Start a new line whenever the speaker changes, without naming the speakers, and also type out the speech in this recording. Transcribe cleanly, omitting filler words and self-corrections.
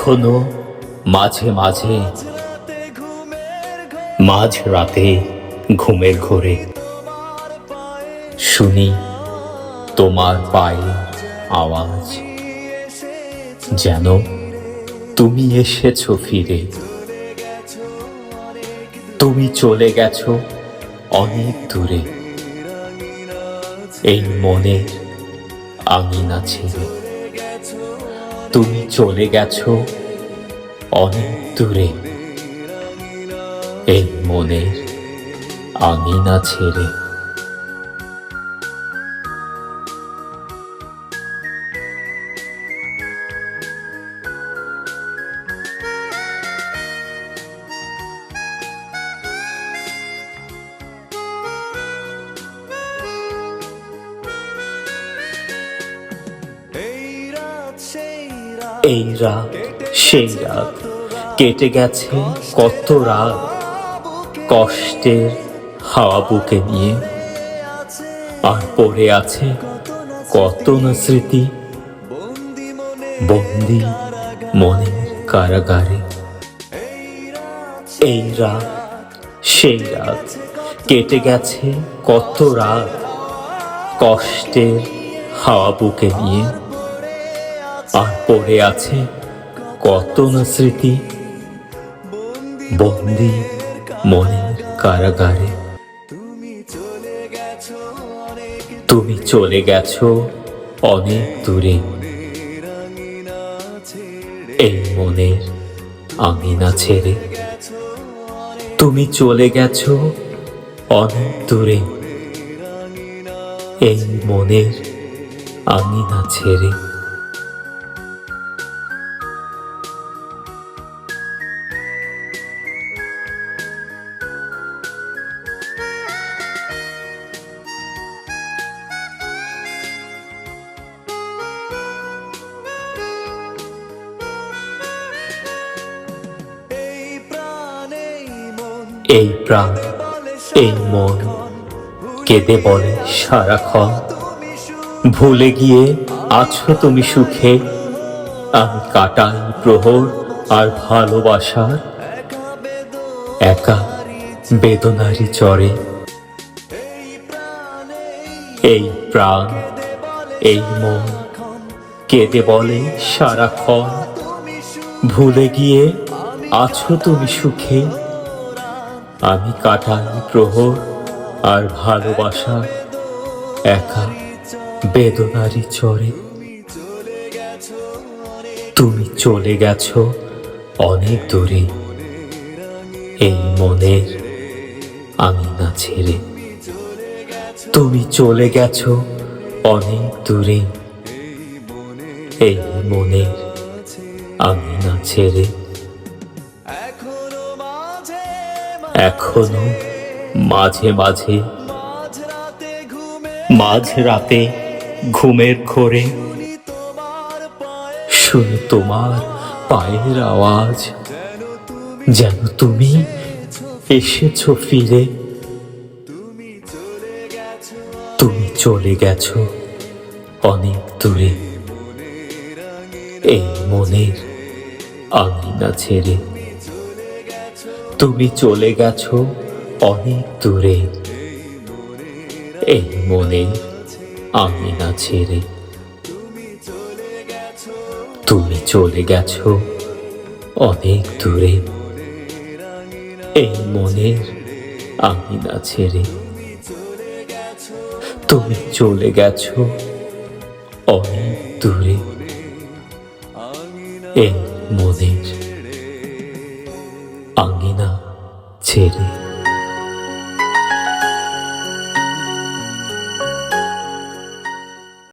এখনো মাঝে মাঝে মাঝ রাতে ঘুমের ঘোরে শুনি তোমার পায়ের আওয়াজ, যেন তুমি এসেছো ফিরে। তুমি চলে গেছো অনেক দূরে, এই মনের আঙিনা ছেড়ে। তুমি চলে গেছো অনেক দূরে, এই মনের আঙিনা ছেড়ে। এই রাত সেই রাত, কেটে গেছে কত রাত, কষ্টের হাওয়া বুকে নিয়ে। আর পড়ে আছে কত না স্মৃতি, বন্দি মনের কারাগারে। এই রাত সেই রাত, কেটে গেছে কত রাত, কষ্টের হাওয়া বুকে নিয়ে। আর পড়ে আছে কত না স্মৃতি, বন্দি মনের কারাগারে। তুমি চলে গেছো অনেক দূরে, এই মনের আঙিনা ছেড়ে। তুমি চলে গেছো অনেক দূরে, এই মনের আঙিনা ছেড়ে। এই প্রাণ এই মন কেঁদে বলে সারাক্ষণ, ভুলে গিয়ে আছো তুমি সুখে। আমি কাটাই প্রহর আর ভালোবাসার একা বেদনারি চরে। এই প্রাণ এই মন কেঁদে বলে সারাক্ষণ, ভুলে গিয়ে আছো তুমি সুখে। আমি কাটাই প্রহর আর ভালোবাসা একা বেদনারি চরে। তুমি চলে গেছো অনেক দূরে, এই মনের আঙিনা ছেড়ে। তুমি চলে গেছো অনেক দূরে, এই মনের আঙিনা ছেড়ে। এখনো মাঝে মাঝে মাঝ রাতে ঘুমের ঘোরে শুনি তোমার পায়ের আওয়াজ, যেন তুমি এসেছো ফিরে। তুমি চলে গেছো অনেক দূরে, এই মনের আঙিনা ছেড়ে। তুমি চলে গেছো অনেক দূরে, এই মনের আঙিনা ছেড়ে। তুমি চলে গেছো অনেক দূরে, এই মনের আঙিনা ছেড়ে। তুমি চলে গেছো অনেক দূরে, এই মনের আঙিনা ছেড়ে।